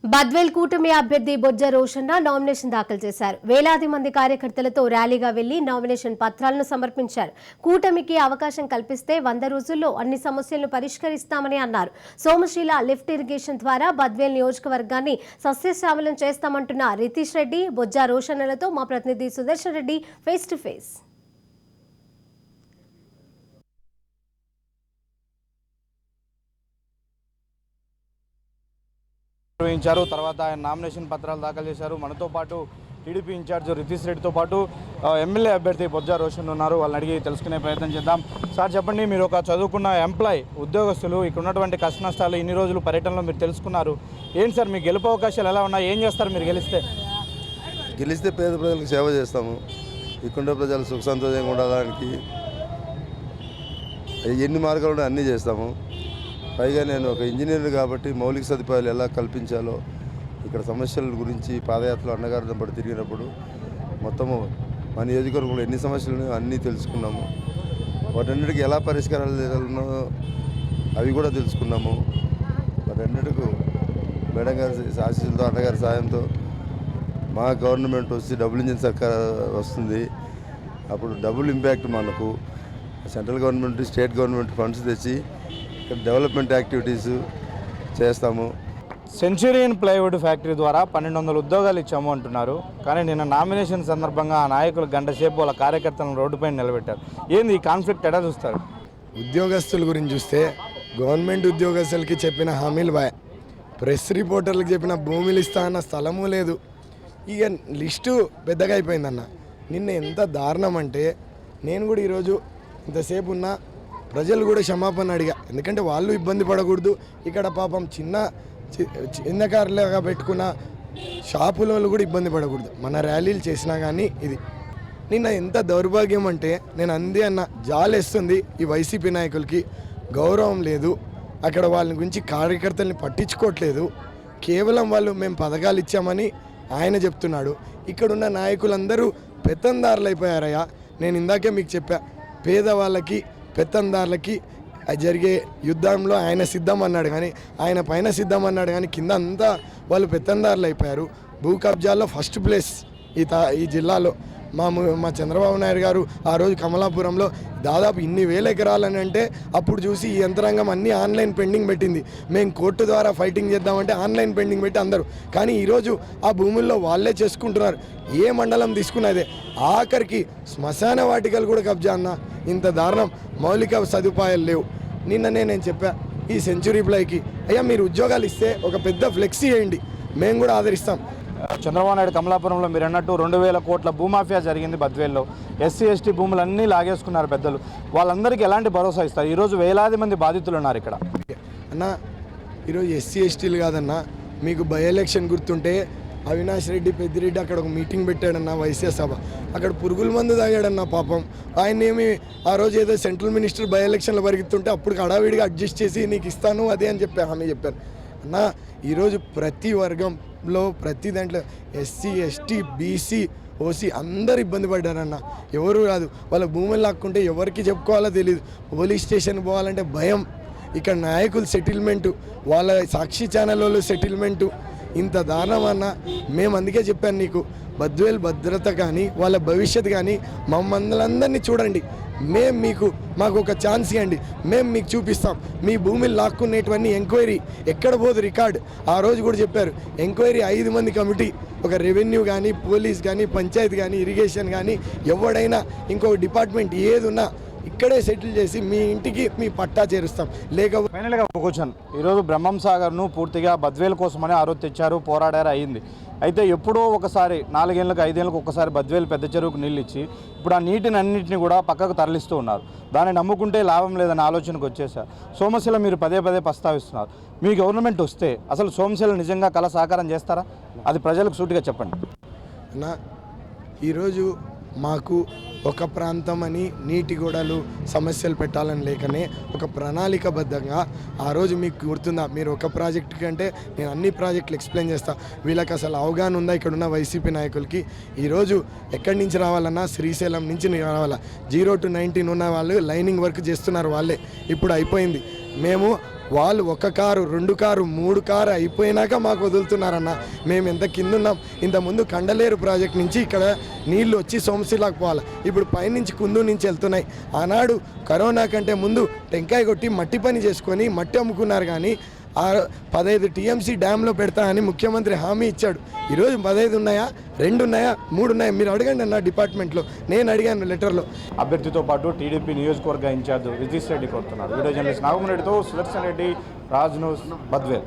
బద్వేల్ కూటమి అభ్యర్థి బొజ్జ రోషన్న నామినేషన్ దాఖలు చేశారు. వేలాది మంది కార్యకర్తలతో ర్యాలీగా వెళ్లి నామినేషన్ పత్రాలను సమర్పించారు. కూటమికి అవకాశం కల్పిస్తే 100 రోజుల్లో అన్ని సమస్యలను పరిష్కరిస్తామని అన్నారు. సోమశీల లిఫ్ట్ ఇరిగేషన్ ద్వారా బద్వేల్ నియోజకవర్గాన్ని సస్యశ్యామలం చేస్తామంటున్న రితీష్ రెడ్డి, బొజ్జ రోషన్నలతో మా ప్రతినిధి Sudarshan Reddy face to face. నిర్వహించారు. తర్వాత ఆయన నామినేషన్ పత్రాలు దాఖలు చేశారు. మనతో పాటు టీడీపీ ఇన్ఛార్జ్ రితీష్ రెడ్డితో పాటు ఎమ్మెల్యే అభ్యర్థి బొజ్జ రోషన్ ఉన్నారు. వాళ్ళని అడిగి తెలుసుకునే ప్రయత్నం చేద్దాం. సార్ చెప్పండి, మీరు ఒక చదువుకున్న ఉద్యోగస్తులు, ఇక్కడ ఉన్నటువంటి కష్ట నష్టాలు ఇన్ని రోజులు పర్యటనలో మీరు తెలుసుకున్నారు. ఏంటి సార్ మీ గెలుపు అవకాశాలు ఎలా ఉన్నాయి? ఏం చేస్తారు మీరు గెలిస్తే పేద ప్రజలకు సేవ చేస్తాము. ఇక్కడ ప్రజలు సుఖ సంతోషంగా ఉండడానికి ఎన్ని మార్గాలు ఉన్నాయో అన్నీ చేస్తాము. పైగా నేను ఒక ఇంజనీర్ కాబట్టి మౌలిక సదుపాయాలు ఎలా కల్పించాలో ఇక్కడ సమస్యల గురించి పాదయాత్రలో అన్నగారితో పాటు తిరిగినప్పుడు మొత్తము మా నియోజకవర్గంలో ఎన్ని సమస్యలు ఉన్నాయో అన్నీ తెలుసుకున్నాము. వాటన్నిటికీ ఎలా పరిష్కారాలు చేయాలనో అవి కూడా తెలుసుకున్నాము. వాటన్నిటికీ మేడం గారి ఆశీస్సులతో అన్నగారి సాయంతో మా గవర్నమెంట్ వచ్చి డబుల్ ఇంజిన్ సర్కార్ వస్తుంది. అప్పుడు డబుల్ ఇంపాక్ట్ మనకు central government, state government funds తెచ్చి డెవలప్మెంట్ యాక్టివిటీస్ చేస్తాము. సెంచురియన్ ప్లైవుడ్ ఫ్యాక్టరీ ద్వారా 1200 ఉద్యోగాలు ఇచ్చాము అంటున్నారు. కానీ నిన్న నామినేషన్ సందర్భంగా ఆ నాయకులు గంట సేపు వాళ్ళ కార్యకర్తలను రోడ్డుపైన నిలబెట్టారు. ఏంది ఈ కాన్ఫ్లిక్ట్ ఎలా చూస్తారు? ఉద్యోగస్తుల గురించి చూస్తే గవర్నమెంట్ ఉద్యోగస్తులకి చెప్పిన హామీలు బాయ్, ప్రెస్ రిపోర్టర్లకు చెప్పిన భూములు ఇస్తా అన్న స్థలము లేదు. ఇక లిస్టు పెద్దగా అయిపోయిందన్న. నిన్న ఎంత దారుణం అంటే నేను కూడా ఈరోజు ఇంతసేపు ఉన్న ప్రజలు కూడా క్షమాపణ అడిగా. ఎందుకంటే వాళ్ళు ఇబ్బంది పడకూడదు. ఇక్కడ పాపం చిన్న కార్లుగా పెట్టుకున్న షాపుల కూడా ఇబ్బంది పడకూడదు. మన ర్యాలీలు చేసినా కానీ ఇది నిన్న ఎంత దౌర్భాగ్యం అంటే నేను అంది అన్న జాలేస్తుంది. ఈ వైసీపీ నాయకులకి గౌరవం లేదు. అక్కడ వాళ్ళ గురించి కార్యకర్తల్ని పట్టించుకోవట్లేదు. కేవలం వాళ్ళు మేము పథకాలు ఇచ్చామని ఆయన చెప్తున్నాడు. ఇక్కడున్న నాయకులందరూ పెత్తందారులు అయిపోయారయ్యా. నేను ఇందాకే మీకు చెప్పా, పేదవాళ్ళకి పెత్తందారులకి జరిగే యుద్ధంలో ఆయన సిద్ధం అన్నాడు, కానీ ఆయన పైన సిద్ధం అన్నాడు, కానీ కింద అంతా వాళ్ళు పెత్తందారులు అయిపోయారు. భూ కబ్జాల్లో ఫస్ట్ ప్లేస్ ఈ జిల్లాలో మా చంద్రబాబు నాయుడు గారు ఆ రోజు కమలాపురంలో దాదాపు ఇన్ని వేల ఎకరాలని అంటే అప్పుడు చూసి ఈ యంత్రాంగం అన్నీ ఆన్లైన్ పెండింగ్ పెట్టింది. మేము కోర్టు ద్వారా ఫైటింగ్ చేద్దామంటే ఆన్లైన్ పెండింగ్ పెట్టి అందరూ, కానీ ఈరోజు ఆ భూముల్లో వాళ్ళే చేసుకుంటున్నారు. ఏ మండలం తీసుకున్నదే, ఆఖరికి శ్మశాన వాటికలు కూడా కబ్జా అన్న. ఇంత దారుణం. మౌలిక సదుపాయాలు లేవు. నిన్ననే నేను చెప్పా ఈ సెంచురీ ప్లైకి, అయ్యా మీరు ఉద్యోగాలు ఇస్తే ఒక పెద్ద ఫ్లెక్సీ వేయండి, మేము కూడా ఆదరిస్తాం. చంద్రబాబు నాయుడు కమలాపురంలో మీరు అన్నట్టు 2000 కోట్ల భూమాఫియా జరిగింది బద్వేల్లో. ఎస్సీ ఎస్టీ భూములన్నీ లాగేసుకున్నారు పెద్దలు. వాళ్ళందరికీ ఎలాంటి భరోసా ఇస్తారు? ఈరోజు వేలాది మంది బాధితులు ఉన్నారు ఇక్కడ. అన్న ఈరోజు ఎస్సీ ఎస్టీలు కాదన్న, మీకు బై ఎలక్షన్ గుర్తుంటే అవినాష్ రెడ్డి పెద్దిరెడ్డి అక్కడ ఒక మీటింగ్ పెట్టాడన్న, వైశ్య సభ. అక్కడ పురుగుల మందు తాగాడన్న పాపం. ఆయన ఏమి ఆ రోజు ఏదో సెంట్రల్ మినిస్టర్ బై ఎలక్షన్లో పరిగెత్తుంటే అప్పుడు హడావిడిగా అడ్జస్ట్ చేసి నీకు ఇస్తాను అదే అని చెప్పి హామీ చెప్పాను అన్న. ఈరోజు ప్రతి వర్గంలో ప్రతి దాంట్లో ఎస్సీ ఎస్టీ బీసీ ఓసీ అందరు ఇబ్బంది పడ్డారన్న. ఎవరు కాదు, వాళ్ళ భూములు లాక్కుంటే ఎవరికి చెప్పుకోవాలో తెలియదు. పోలీస్ స్టేషన్ పోవాలంటే భయం. ఇక్కడ నాయకులు సెటిల్మెంటు, వాళ్ళ సాక్షి ఛానల్ వాళ్ళు సెటిల్మెంటు, ఇంత దారుణం అన్న. మేము అందుకే చెప్పాను నీకు, బద్వేల్ భద్రత కానీ వాళ్ళ భవిష్యత్తు కానీ మమ్మల్ని చూడండి. మాకు ఒక ఛాన్స్ ఇవ్వండి, మేము మీకు చూపిస్తాం. మీ భూమిని లాక్కునేటివన్నీ ఎంక్వైరీ ఎక్కడ పోదు రికార్డ్. ఆ రోజు కూడా చెప్పారు ఎంక్వైరీ 5 మంది కమిటీ, ఒక రెవెన్యూ కానీ పోలీస్ కానీ పంచాయతీ కానీ ఇరిగేషన్ కానీ ఎవడైనా ఇంకొక డిపార్ట్మెంట్ ఏది ఉన్నా ఇక్కడే సెటిల్ చేసి మీ ఇంటికి మీ పట్టా చేరుస్తాం. లేకపోతే ఫైనల్గా కూర్చొని ఈరోజు బ్రహ్మం సాగర్ను పూర్తిగా బద్వేల్ కోసమని ఆ రోజు తెచ్చారు, పోరాడారు, అయింది. అయితే ఎప్పుడో ఒకసారి 4 ఏళ్ళకు 5 ఏళ్ళకు ఒకసారి బద్వేల్ పెద్ద చెరువుకు నీళ్ళు ఇచ్చి ఇప్పుడు ఆ నీటిని అన్నింటినీ కూడా పక్కకు తరలిస్తూ ఉన్నారు. దాన్ని నమ్ముకుంటే లాభం లేదనే ఆలోచనకు వచ్చేసారు. సోమశీల మీరు పదే ప్రస్తావిస్తున్నారు. మీ గవర్నమెంట్ వస్తే అసలు సోమశీల నిజంగా కళ సాకారం చేస్తారా? అది ప్రజలకు సూటిగా చెప్పండి. ఈరోజు మాకు ఒక ప్రాంతం అని నీటి గోడలు సమస్యలు పెట్టాలని లేకనే ఒక ప్రణాళికబద్ధంగా ఆ రోజు మీకు గుర్తుందా, మీరు ఒక ప్రాజెక్టు కంటే నేను అన్ని ప్రాజెక్టులు ఎక్స్ప్లెయిన్ చేస్తా. వీళ్ళకి అసలు అవగాహన ఉందా ఇక్కడ ఉన్న వైసీపీ నాయకులకి? ఈరోజు ఎక్కడి నుంచి రావాలన్నా శ్రీశైలం నుంచి రావాలా. 0 to 19 ఉన్న వాళ్ళు లైనింగ్ వర్క్ చేస్తున్నారు వాళ్ళే. ఇప్పుడు అయిపోయింది. మేము వాళ్ళు 1 కారు 2 కారు 3 కారు అయిపోయినాక మాకు వదులుతున్నారన్న. మేము ఎంత కింద ఉన్నాం. ఇంతకుముందు కండలేరు ప్రాజెక్ట్ నుంచి ఇక్కడ నీళ్లు వచ్చి సోమశిలాకు పోవాలి, ఇప్పుడు పైనుంచి కుందు నుంచి వెళ్తున్నాయి. ఆనాడు కరోనా కంటే ముందు టెంకాయ కొట్టి మట్టి పని చేసుకొని మట్టి అమ్ముకున్నారు, కానీ 15 టీఎంసీ డ్యాంలో పెడతా అని ముఖ్యమంత్రి హామీ ఇచ్చాడు. ఈరోజు 15 ఉన్నాయా, 2 ఉన్నాయా, 3 ఉన్నాయా? మీరు అడగండి అన్న డిపార్ట్మెంట్లో. నేను అడిగాను లెటర్లో. అభ్యర్థితో పాటు టీడీపీ నియోజకవర్గ ఇన్ఛార్జ్ రిజిస్ రెడ్డి కోరుతున్నారు. వీడియో జర్నలిస్ట్ నాగమరెడ్డితో సుదర్శన్ రెడ్డి, రాజ్ న్యూస్, బద్వేల్.